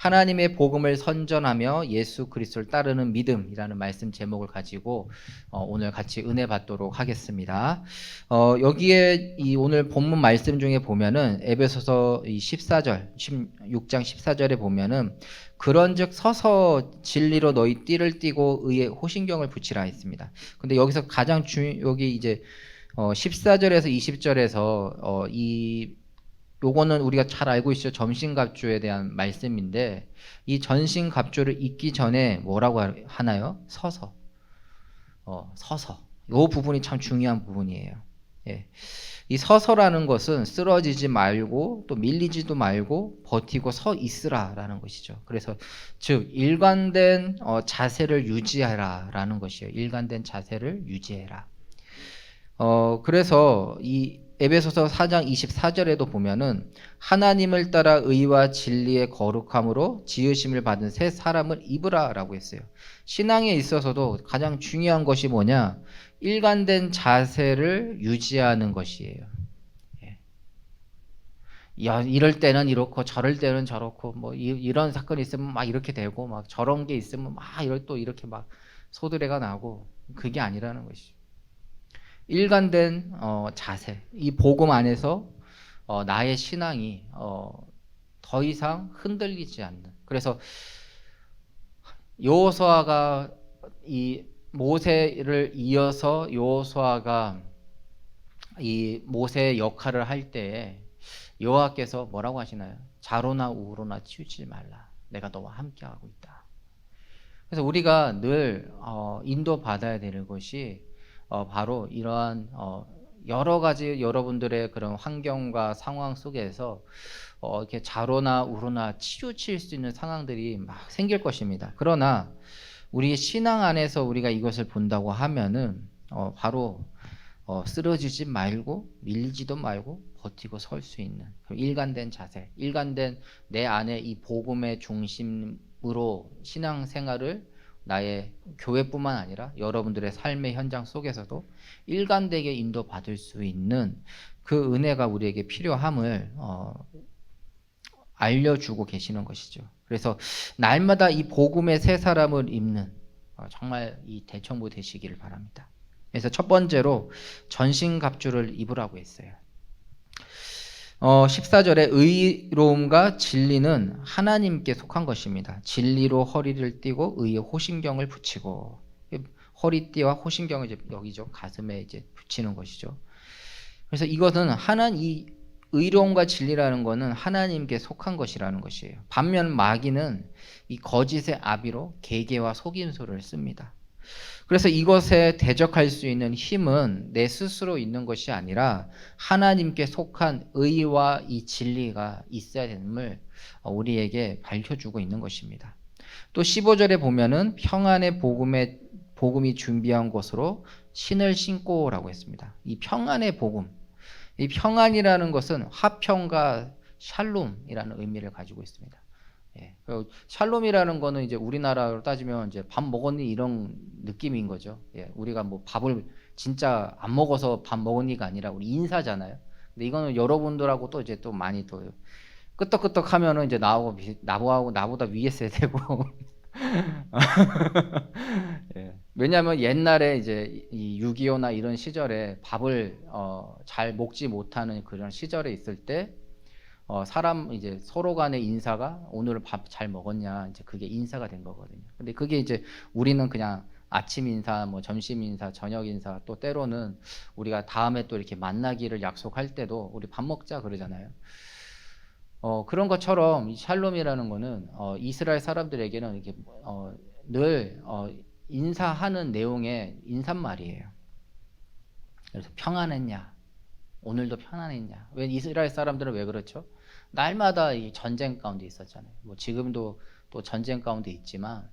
하나님의 복음을 선전하며 예수 그리스도를 따르는 믿음이라는 말씀 제목을 가지고 오늘 같이 은혜 받도록 하겠습니다. 여기에 이 오늘 본문 말씀 중에 보면은 에베소서 14절, 16장 14절에 보면은 그런즉 서서 진리로 너희 띠를 띠고 의에 호신경을 붙이라 했습니다. 근데 여기서 가장 여기 이제 14절에서 20절에서 요거는 우리가 잘 알고 있죠. 전신갑주에 대한 말씀인데 이 전신갑주를 입기 전에 뭐라고 하나요? 서서. 서서. 요 부분이 참 중요한 부분이에요. 예. 이 서서라는 것은 쓰러지지 말고 또 밀리지도 말고 버티고 서 있으라라는 것이죠. 그래서 즉 일관된 자세를 유지하라라는 것이에요. 일관된 자세를 유지해라. 그래서 이 에베소서 4장 24절에도 보면은 하나님을 따라 의와 진리의 거룩함으로 지으심을 받은 새 사람을 입으라라고 했어요. 신앙에 있어서도 가장 중요한 것이 뭐냐? 일관된 자세를 유지하는 것이에요. 예. 야, 이럴 때는 이렇고 저럴 때는 저렇고 뭐 이런 사건이 있으면 막 이렇게 되고 막 저런 게 있으면 막 또 이렇게 막 소드레가 나고 그게 아니라는 것이죠. 일관된 자세, 이 복음 안에서 나의 신앙이 더 이상 흔들리지 않는. 그래서 여호수아가 이 모세를 이어서 여호수아가 이 모세의 역할을 할 때에 여호와께서 뭐라고 하시나요? 좌로나 우로나 치우치지 말라. 내가 너와 함께하고 있다. 그래서 우리가 늘 인도받아야 되는 것이 바로 이러한 여러 가지 여러분들의 그런 환경과 상황 속에서 이렇게 좌로나 우로나 치우칠 수 있는 상황들이 막 생길 것입니다. 그러나 우리의 신앙 안에서 우리가 이것을 본다고 하면은 바로 쓰러지지 말고 밀리지도 말고 버티고 설 수 있는 일관된 자세, 일관된 내 안에 이 복음의 중심으로 신앙 생활을 나의 교회뿐만 아니라 여러분들의 삶의 현장 속에서도 일관되게 인도받을 수 있는 그 은혜가 우리에게 필요함을 알려주고 계시는 것이죠. 그래서 날마다 이 복음의 새 사람을 입는 정말 이 대청부 되시기를 바랍니다. 그래서 첫 번째로 전신갑주를 입으라고 했어요. 14절에 의로움과 진리는 하나님께 속한 것입니다. 진리로 허리를 띠고 의의 호신경을 붙이고, 허리띠와 호신경을 이제 여기죠, 가슴에 이제 붙이는 것이죠. 그래서 이것은 이 의로움과 진리라는 것은 하나님께 속한 것이라는 것이에요. 반면 마귀는 이 거짓의 아비로 계계와 속임수를 씁니다. 그래서 이것에 대적할 수 있는 힘은 내 스스로 있는 것이 아니라 하나님께 속한 의와 이 진리가 있어야 됨을 우리에게 밝혀주고 있는 것입니다. 또 15절에 보면은 평안의 복음이 준비한 것으로 신을 신고라고 했습니다. 이 평안의 복음, 이 평안이라는 것은 화평과 샬롬이라는 의미를 가지고 있습니다. 예, 샬롬이라는 거는 이제 우리나라로 따지면 이제 밥 먹었니 이런 느낌인 거죠. 예, 우리가 뭐 밥을 진짜 안 먹어서 밥 먹었니가 아니라 우리 인사잖아요. 근데 이거는 여러분들하고 또 이제 또 많이 또 끄떡끄떡 하면은 이제 나보다 위에 있어야 되고. 예, 왜냐하면 옛날에 이제 이 6.25나 이런 시절에 밥을 잘 먹지 못하는 그런 시절에 있을 때 사람 이제 서로 간의 인사가 오늘 밥 잘 먹었냐, 이제 그게 인사가 된 거거든요. 근데 그게 이제 우리는 그냥 아침 인사, 뭐 점심 인사, 저녁 인사, 또 때로는 우리가 다음에 또 이렇게 만나기를 약속할 때도 우리 밥 먹자 그러잖아요. 그런 것처럼 이 샬롬이라는 거는 이스라엘 사람들에게는 이렇게 늘 인사하는 내용의 인사말이에요. 그래서 평안했냐? 오늘도 편안했냐? 왜 이스라엘 사람들은 왜 그렇죠? 날마다 이 전쟁 가운데 있었잖아요. 뭐 지금도 또 전쟁 가운데 있지만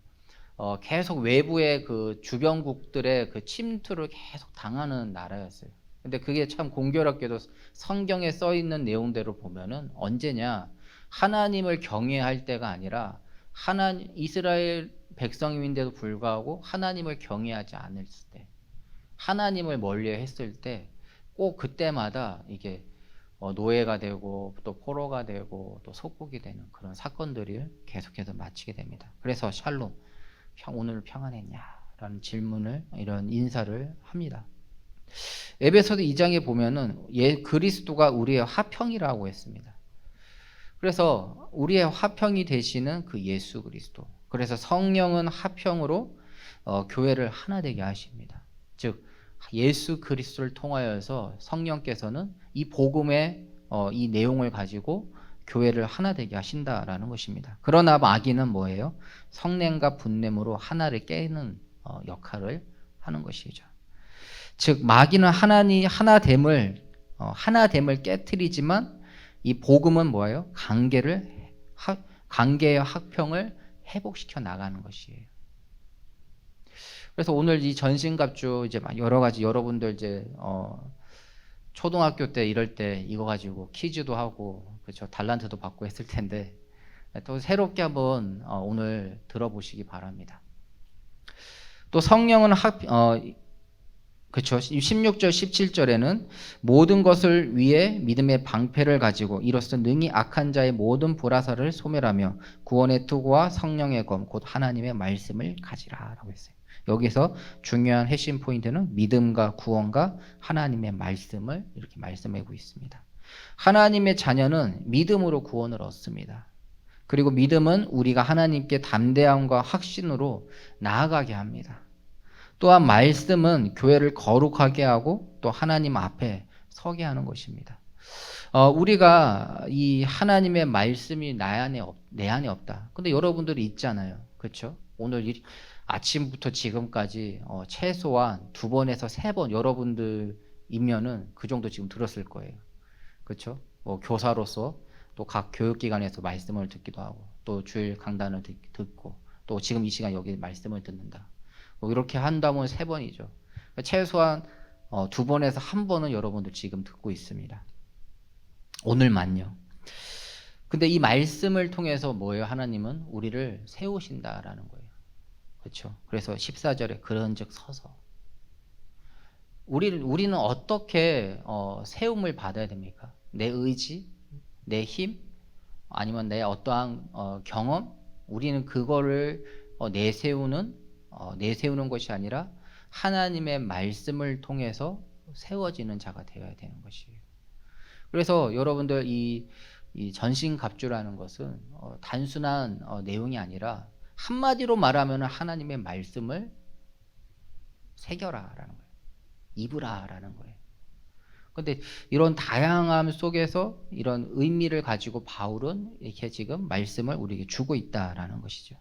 계속 외부의 그 주변국들의 그 침투를 계속 당하는 나라였어요. 근데 그게 참 공교롭게도 성경에 써 있는 내용대로 보면은 언제냐? 하나님을 경외할 때가 아니라 이스라엘 백성인데도 불구하고 하나님을 경외하지 않을 때, 하나님을 멀리했을 때 꼭 그때마다 이게 노예가 되고 또 포로가 되고 또 속국이 되는 그런 사건들을 계속해서 마치게 됩니다. 그래서 샬롬, 오늘 평안했냐? 라는 질문을, 이런 인사를 합니다. 에베소서 2장에 보면은 그리스도가 우리의 화평이라고 했습니다. 그래서 우리의 화평이 되시는 그 예수 그리스도. 그래서 성령은 화평으로 교회를 하나 되게 하십니다. 즉 예수 그리스도를 통하여서 성령께서는 이 복음의 이 내용을 가지고 교회를 하나 되게 하신다라는 것입니다. 그러나 마귀는 뭐예요? 성냄과 분냄으로 하나를 깨는 역할을 하는 것이죠. 즉 마귀는 하나됨을 깨트리지만 이 복음은 뭐예요? 관계의 화평을 회복시켜 나가는 것이에요. 그래서 오늘 이 전신갑주 이제 여러 가지 여러분들 이제 초등학교 때 이럴 때 이거 가지고 퀴즈도 하고 그렇죠, 달란트도 받고 했을 텐데 또 새롭게 한번 오늘 들어보시기 바랍니다. 또 성령은 그렇죠. 16절 17절에는 모든 것을 위해 믿음의 방패를 가지고 이로써 능히 악한 자의 모든 불화살을 소멸하며 구원의 투구와 성령의 검 곧 하나님의 말씀을 가지라라고 했어요. 여기서 중요한 핵심 포인트는 믿음과 구원과 하나님의 말씀을 이렇게 말씀하고 있습니다. 하나님의 자녀는 믿음으로 구원을 얻습니다. 그리고 믿음은 우리가 하나님께 담대함과 확신으로 나아가게 합니다. 또한 말씀은 교회를 거룩하게 하고 또 하나님 앞에 서게 하는 것입니다. 우리가 이 하나님의 말씀이 내 안에 없다. 근데 여러분들이 있잖아요. 그렇죠? 오늘 아침부터 지금까지 최소한 2번에서 3번 여러분들이면은 그 정도 지금 들었을 거예요. 그렇죠? 교사로서 또 각 교육기관에서 말씀을 듣기도 하고 또 주일 강단을 듣고 또 지금 이 시간 여기 말씀을 듣는다. 이렇게 한다면 3번이죠. 최소한 2번에서 1번은 여러분들 지금 듣고 있습니다. 오늘만요. 근데 이 말씀을 통해서 뭐예요? 하나님은 우리를 세우신다라는 거예요. 그렇죠? 그래서 14절에 그런즉 서서 우리는 어떻게 세움을 받아야 됩니까? 내 의지, 내 힘, 아니면 내 어떠한 경험, 우리는 그거를 내세우는 것이 아니라 하나님의 말씀을 통해서 세워지는 자가 되어야 되는 것이에요. 그래서 여러분들 이 전신갑주라는 것은 단순한 내용이 아니라 한마디로 말하면 하나님의 말씀을 새겨라라는 거예요. 입으라라는 거예요. 그런데 이런 다양함 속에서 이런 의미를 가지고 바울은 이렇게 지금 말씀을 우리에게 주고 있다라는 것이죠.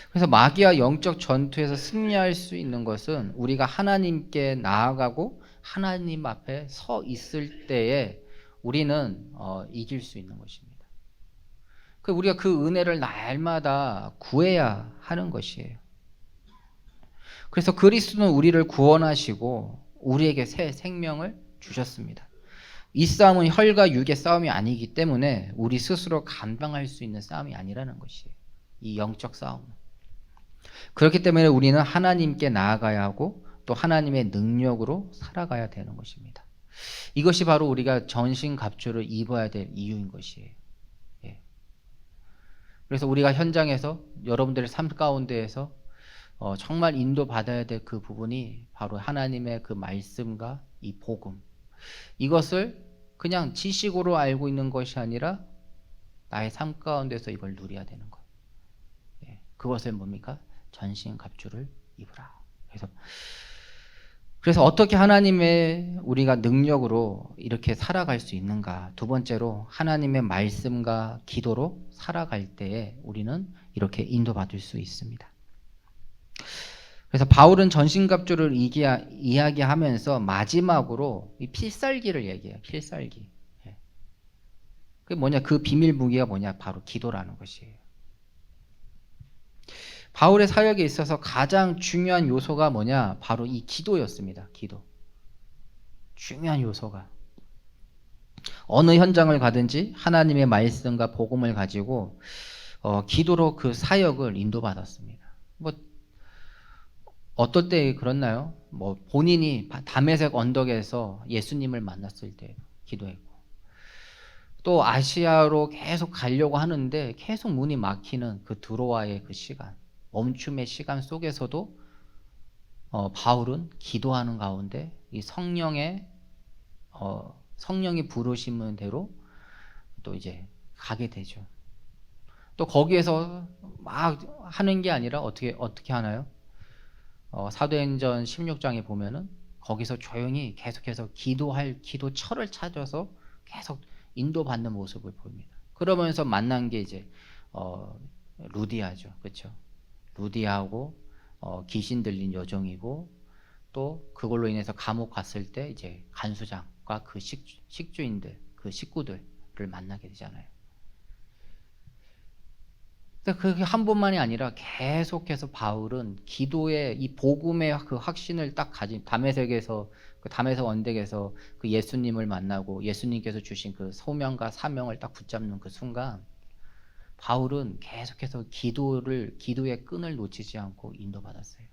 그래서 마귀와 영적 전투에서 승리할 수 있는 것은 우리가 하나님께 나아가고 하나님 앞에 서 있을 때에 우리는 이길 수 있는 것입니다. 우리가 그 은혜를 날마다 구해야 하는 것이에요. 그래서 그리스도는 우리를 구원하시고 우리에게 새 생명을 주셨습니다. 이 싸움은 혈과 육의 싸움이 아니기 때문에 우리 스스로 감당할 수 있는 싸움이 아니라는 것이에요. 이 영적 싸움은. 그렇기 때문에 우리는 하나님께 나아가야 하고 또 하나님의 능력으로 살아가야 되는 것입니다. 이것이 바로 우리가 전신갑주를 입어야 될 이유인 것이에요. 예. 그래서 우리가 현장에서 여러분들의 삶 가운데에서 정말 인도받아야 될 그 부분이 바로 하나님의 그 말씀과 이 복음, 이것을 그냥 지식으로 알고 있는 것이 아니라 나의 삶 가운데서 이걸 누려야 되는 것. 예. 그것은 뭡니까? 전신갑주를 입으라. 그래서 어떻게 하나님의 우리가 능력으로 이렇게 살아갈 수 있는가? 두 번째로 하나님의 말씀과 기도로 살아갈 때에 우리는 이렇게 인도받을 수 있습니다. 그래서 바울은 전신갑주를 이야기하면서 마지막으로 이 필살기를 얘기해요. 필살기. 그게 뭐냐? 그 비밀 무기가 뭐냐? 바로 기도라는 것이에요. 바울의 사역에 있어서 가장 중요한 요소가 뭐냐? 바로 이 기도였습니다. 기도. 중요한 요소가. 어느 현장을 가든지 하나님의 말씀과 복음을 가지고 기도로 그 사역을 인도받았습니다. 어떨 때 그렇나요? 뭐 본인이 다메섹 언덕에서 예수님을 만났을 때 기도했고, 또 아시아로 계속 가려고 하는데 계속 문이 막히는 그 드로아의 그 시간, 멈춤의 시간 속에서도 바울은 기도하는 가운데 이 성령이 부르시는 대로 또 이제 가게 되죠. 또 거기에서 막 하는 게 아니라 어떻게 하나요? 사도행전 16장에 보면은 거기서 조용히 계속해서 기도처를 찾아서 계속 인도받는 모습을 보입니다. 그러면서 만난 게 이제 루디아죠, 그렇죠? 루디아하고 귀신 들린 여종이고, 또 그걸로 인해서 감옥 갔을 때 이제 간수장과 그 식주인들, 그 식구들을 만나게 되잖아요. 그게 한 번만이 아니라 계속해서 바울은 기도의 이 복음의 그 확신을 딱 가진 다메섹에서, 그 다메섹 언덕에서 그 예수님을 만나고 예수님께서 주신 그 소명과 사명을 딱 붙잡는 그 순간, 바울은 계속해서 기도의 끈을 놓치지 않고 인도받았어요.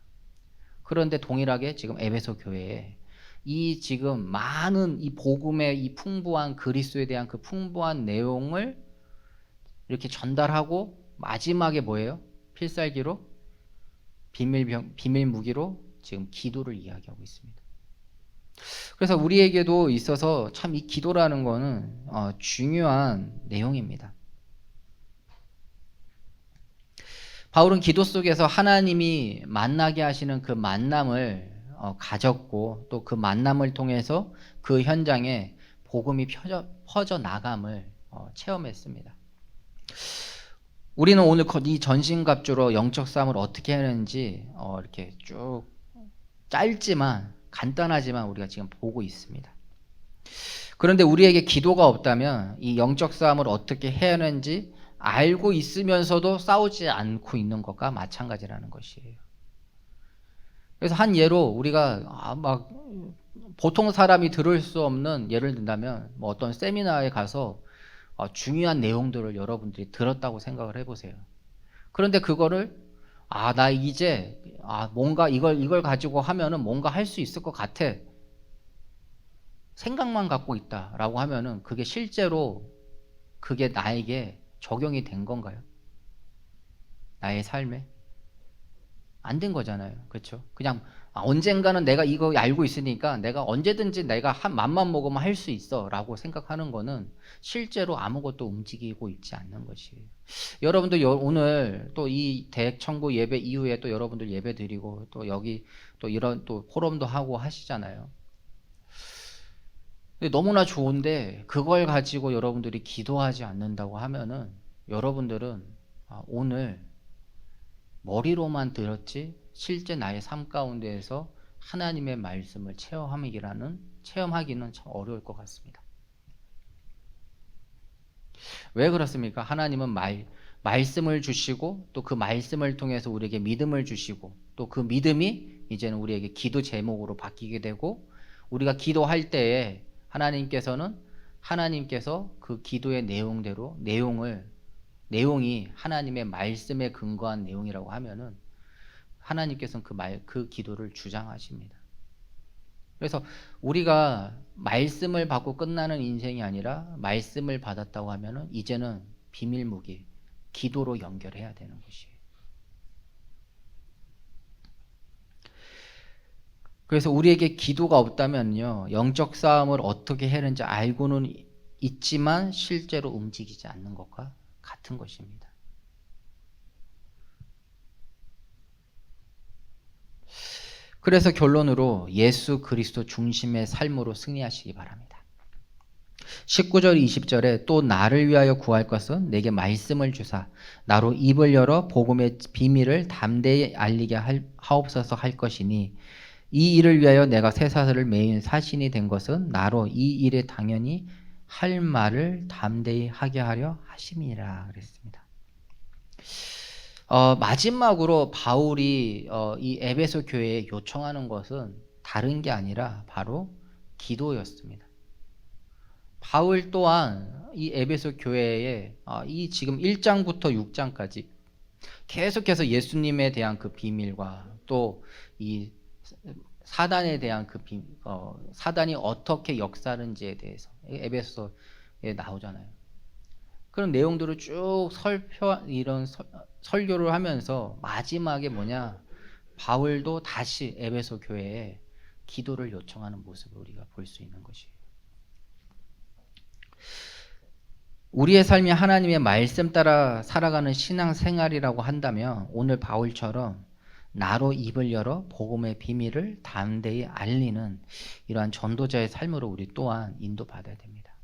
그런데 동일하게 지금 에베소 교회에 이 지금 많은 이 복음의 이 풍부한 그리스도에 대한 그 풍부한 내용을 이렇게 전달하고, 마지막에 뭐예요? 필살기로 비밀 무기로 지금 기도를 이야기하고 있습니다. 그래서 우리에게도 있어서 참 이 기도라는 거는 중요한 내용입니다. 바울은 기도 속에서 하나님이 만나게 하시는 그 만남을 가졌고, 또 그 만남을 통해서 그 현장에 복음이 퍼져 나감을 체험했습니다. 우리는 오늘 이 전신갑주로 영적 싸움을 어떻게 하는지 이렇게 쭉 짧지만 간단하지만 우리가 지금 보고 있습니다. 그런데 우리에게 기도가 없다면 이 영적 싸움을 어떻게 해야 하는지 알고 있으면서도 싸우지 않고 있는 것과 마찬가지라는 것이에요. 그래서 한 예로 우리가 막 보통 사람이 들을 수 없는 예를 든다면, 뭐 어떤 세미나에 가서 중요한 내용들을 여러분들이 들었다고 생각을 해보세요. 그런데 그거를 나 이제 뭔가 이걸 가지고 하면은 뭔가 할 수 있을 것 같아, 생각만 갖고 있다라고 하면은 그게 실제로 그게 나에게 적용이 된 건가요? 나의 삶에? 안 된 거잖아요. 그렇죠? 그냥 언젠가는 내가 이거 알고 있으니까 내가 언제든지 내가 맘만 먹으면 할 수 있어 라고 생각하는 거는 실제로 아무것도 움직이고 있지 않는 것이에요. 여러분들 오늘 또 이 대청구 예배 이후에 또 여러분들 예배 드리고 또 여기 또 이런 또 포럼도 하고 하시잖아요. 근데 너무나 좋은데 그걸 가지고 여러분들이 기도하지 않는다고 하면은 여러분들은 오늘 머리로만 들었지 실제 나의 삶 가운데에서 하나님의 말씀을 체험하기는 참 어려울 것 같습니다. 왜 그렇습니까? 하나님은 말씀을 주시고, 또 그 말씀을 통해서 우리에게 믿음을 주시고, 또 그 믿음이 이제는 우리에게 기도 제목으로 바뀌게 되고, 우리가 기도할 때에 하나님께서 그 기도의 내용대로 내용이 하나님의 말씀에 근거한 내용이라고 하면은 하나님께서는 그 기도를 주장하십니다. 그래서 우리가 말씀을 받고 끝나는 인생이 아니라 말씀을 받았다고 하면은 이제는 비밀 무기, 기도로 연결해야 되는 것이에요. 그래서 우리에게 기도가 없다면요, 영적 싸움을 어떻게 해야 하는지 알고는 있지만 실제로 움직이지 않는 것과 같은 것입니다. 그래서 결론으로 예수 그리스도 중심의 삶으로 승리하시기 바랍니다. 19절 20절에 또 나를 위하여 구할 것은 내게 말씀을 주사 나로 입을 열어 복음의 비밀을 담대히 알리게 하옵소서 할 것이니, 이 일을 위하여 내가 쇠사슬을 매인 사신이 된 것은 나로 이 일에 당연히 할 말을 담대히 하게 하려 하심이라 그랬습니다. 마지막으로 바울이 이 에베소 교회에 요청하는 것은 다른 게 아니라 바로 기도였습니다. 바울 또한 이 에베소 교회에 이 지금 1장부터 6장까지 계속해서 예수님에 대한 그 비밀과 또 이 사단에 대한 사단이 어떻게 역사하는지에 대해서 에베소서에 나오잖아요. 그런 내용들을 쭉 설교를 하면서 마지막에 뭐냐, 바울도 다시 에베소 교회에 기도를 요청하는 모습을 우리가 볼 수 있는 것이에요. 우리의 삶이 하나님의 말씀 따라 살아가는 신앙생활이라고 한다면 오늘 바울처럼 나로 입을 열어 복음의 비밀을 담대히 알리는 이러한 전도자의 삶으로 우리 또한 인도받아야 됩니다.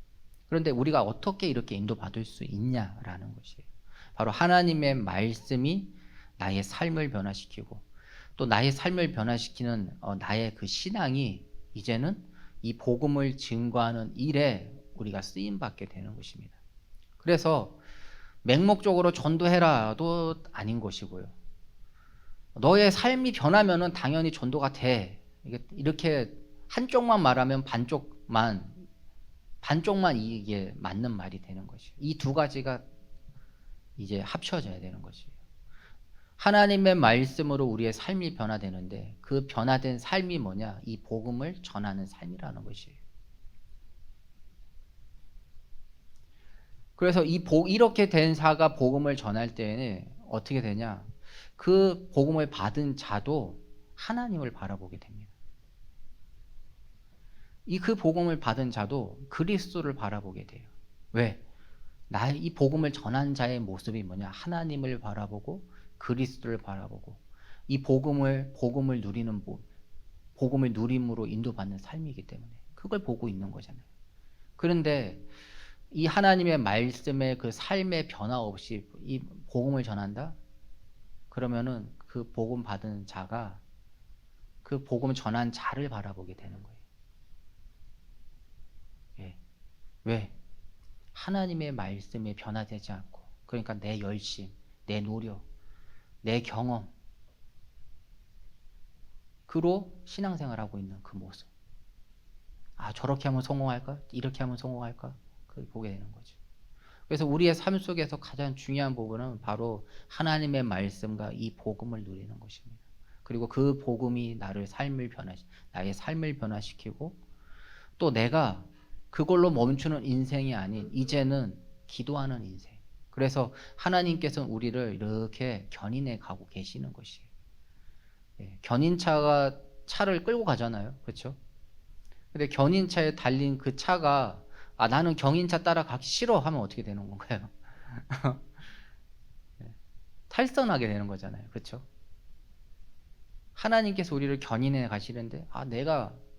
그런데 우리가 어떻게 이렇게 인도받을 수 있냐라는 것이에요. 바로 하나님의 말씀이 나의 삶을 변화시키고 또 나의 삶을 변화시키는 나의 그 신앙이 이제는 이 복음을 증거하는 일에 우리가 쓰임받게 되는 것입니다. 그래서 맹목적으로 전도해라도 아닌 것이고요. 너의 삶이 변하면은 당연히 전도가 돼. 이렇게 한쪽만 말하면 반쪽만 이게 맞는 말이 되는 것이에요. 이 두 가지가 이제 합쳐져야 되는 것이에요. 하나님의 말씀으로 우리의 삶이 변화되는데 그 변화된 삶이 뭐냐? 이 복음을 전하는 삶이라는 것이에요. 그래서 이렇게 된 자가 복음을 전할 때에는 어떻게 되냐? 그 복음을 받은 자도 하나님을 바라보게 됩니다. 그 복음을 받은 자도 그리스도를 바라보게 돼요. 왜? 이 복음을 전한 자의 모습이 뭐냐? 하나님을 바라보고 그리스도를 바라보고 이 복음을 누림으로 인도받는 삶이기 때문에 그걸 보고 있는 거잖아요. 그런데 이 하나님의 말씀의 그 삶의 변화 없이 이 복음을 전한다? 그러면은 그 복음 받은 자가 그 복음을 전한 자를 바라보게 되는 거예요. 예. 왜? 하나님의 말씀에 변화되지 않고, 그러니까 내 열심, 내 노력, 내 경험, 그로 신앙생활하고 있는 그 모습. 저렇게 하면 성공할까? 이렇게 하면 성공할까? 그걸 보게 되는 거죠. 그래서 우리의 삶 속에서 가장 중요한 부분은 바로 하나님의 말씀과 이 복음을 누리는 것입니다. 그리고 그 복음이 나의 삶을 변화시키고 또 내가 그걸로 멈추는 인생이 아닌 이제는 기도하는 인생. 그래서 하나님께서는 우리를 이렇게 견인해 가고 계시는 것이에요. 견인차가 차를 끌고 가잖아요. 그렇죠? 근데 견인차에 달린 그 차가 나는 견인차 따라가기 싫어 하면 어떻게 되는 건가요? 탈선하게 되는 거잖아요. 그렇죠? 하나님께서 우리를 견인해 가시는데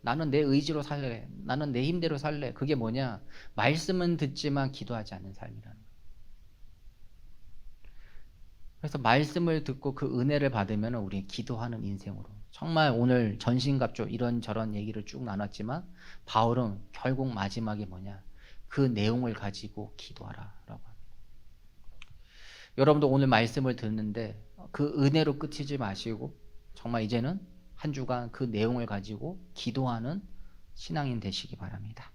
나는 내 의지로 살래. 나는 내 힘대로 살래. 그게 뭐냐? 말씀은 듣지만 기도하지 않는 삶이라는 거예요. 그래서 말씀을 듣고 그 은혜를 받으면 우리 기도하는 인생으로. 정말 오늘 전신갑주 이런저런 얘기를 쭉 나눴지만 바울은 결국 마지막에 뭐냐? 그 내용을 가지고 기도하라라고 합니다. 여러분도 오늘 말씀을 듣는데 그 은혜로 끝이지 마시고 정말 이제는 한 주간 그 내용을 가지고 기도하는 신앙인 되시기 바랍니다.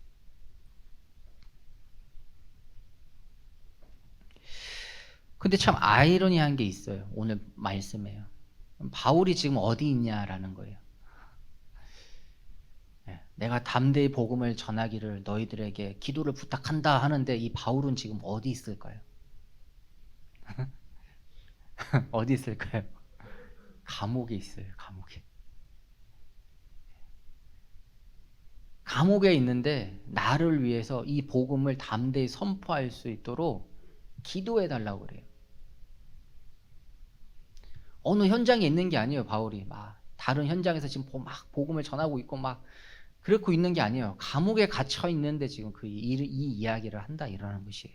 근데 참 아이러니한 게 있어요. 오늘 말씀에요. 바울이 지금 어디 있냐라는 거예요. 내가 담대히 복음을 전하기를 너희들에게 기도를 부탁한다 하는데 이 바울은 지금 어디 있을까요? 어디 있을까요? 감옥에 있어요. 감옥에 있는데 나를 위해서 이 복음을 담대히 선포할 수 있도록 기도해 달라고 그래요. 어느 현장에 있는 게 아니에요. 바울이 막 다른 현장에서 지금 막 복음을 전하고 있고 막 그렇고 있는 게 아니에요. 감옥에 갇혀 있는데 지금 이 이야기를 한다 이러는 것이에요.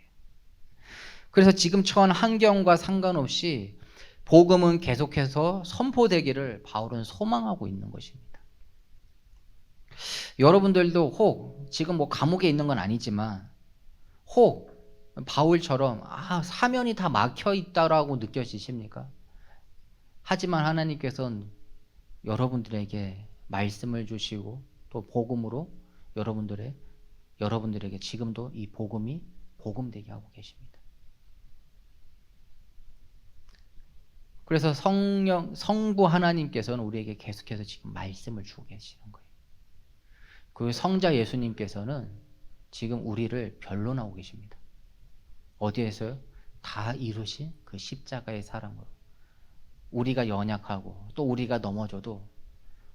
그래서 지금 처한 환경과 상관없이 복음은 계속해서 선포되기를 바울은 소망하고 있는 것입니다. 여러분들도 혹 지금 감옥에 있는 건 아니지만 혹 바울처럼 사면이 다 막혀 있다라고 느껴지십니까? 하지만 하나님께서는 여러분들에게 말씀을 주시고 또 복음으로 여러분들에게 지금도 이 복음이 복음되게 하고 계십니다. 그래서 성부 하나님께서는 우리에게 계속해서 지금 말씀을 주고 계시는 거예요. 그 성자 예수님께서는 지금 우리를 변론하고 계십니다. 어디에서요? 다 이루신 그 십자가의 사랑으로. 우리가 연약하고 또 우리가 넘어져도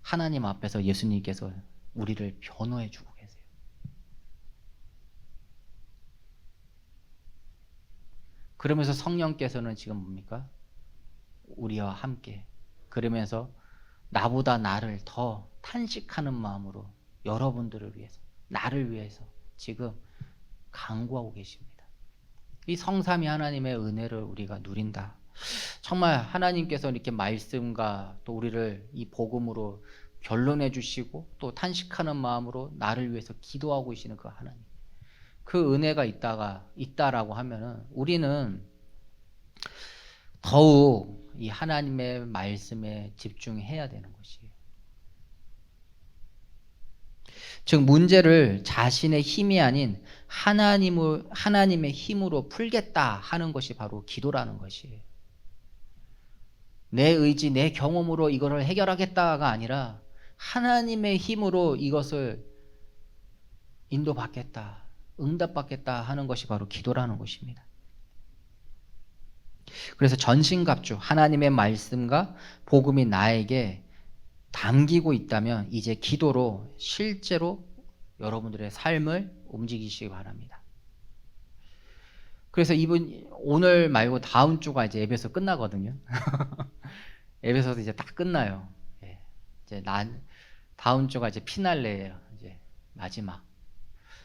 하나님 앞에서 예수님께서 우리를 변호해 주고 계세요. 그러면서 성령께서는 지금 뭡니까? 우리와 함께 그러면서 나보다 나를 더 탄식하는 마음으로 여러분들을 위해서, 나를 위해서 지금 간구하고 계십니다. 이 성삼위 하나님의 은혜를 우리가 누린다. 정말 하나님께서 이렇게 말씀과 또 우리를 이 복음으로 변론해 주시고 또 탄식하는 마음으로 나를 위해서 기도하고 계시는 그 하나님, 그 은혜가 있다라고 하면은 우리는 더욱 이 하나님의 말씀에 집중해야 되는 것이에요. 즉 문제를 자신의 힘이 아닌 하나님의 힘으로 풀겠다 하는 것이 바로 기도라는 것이에요. 내 의지, 내 경험으로 이거를 해결하겠다가 아니라 하나님의 힘으로 이것을 인도받겠다, 응답받겠다 하는 것이 바로 기도라는 것입니다. 그래서 전신갑주 하나님의 말씀과 복음이 나에게 담기고 있다면 이제 기도로 실제로 여러분들의 삶을 움직이시기 바랍니다. 그래서 오늘 말고 다음 주가 이제 에베소 끝나거든요. 에베소도 이제 딱 끝나요. 이제 다음 주가 이제 피날레예요. 이제 마지막.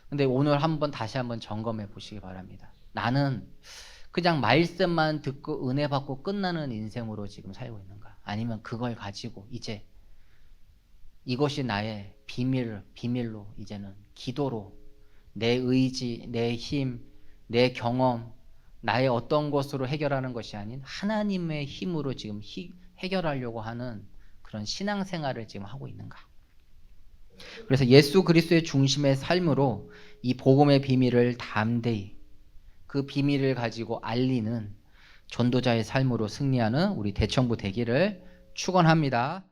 근데 오늘 다시 한번 점검해 보시기 바랍니다. 나는 그냥 말씀만 듣고 은혜 받고 끝나는 인생으로 지금 살고 있는가? 아니면 그걸 가지고 이제 이것이 나의 비밀로 이제는 기도로 내 의지, 내 힘, 내 경험, 나의 어떤 것으로 해결하는 것이 아닌 하나님의 힘으로 지금 해결하려고 하는 그런 신앙생활을 지금 하고 있는가? 그래서 예수 그리스도의 중심의 삶으로 이 복음의 비밀을 담대히 그 비밀을 가지고 알리는 전도자의 삶으로 승리하는 우리 대청부 되기를 축원합니다.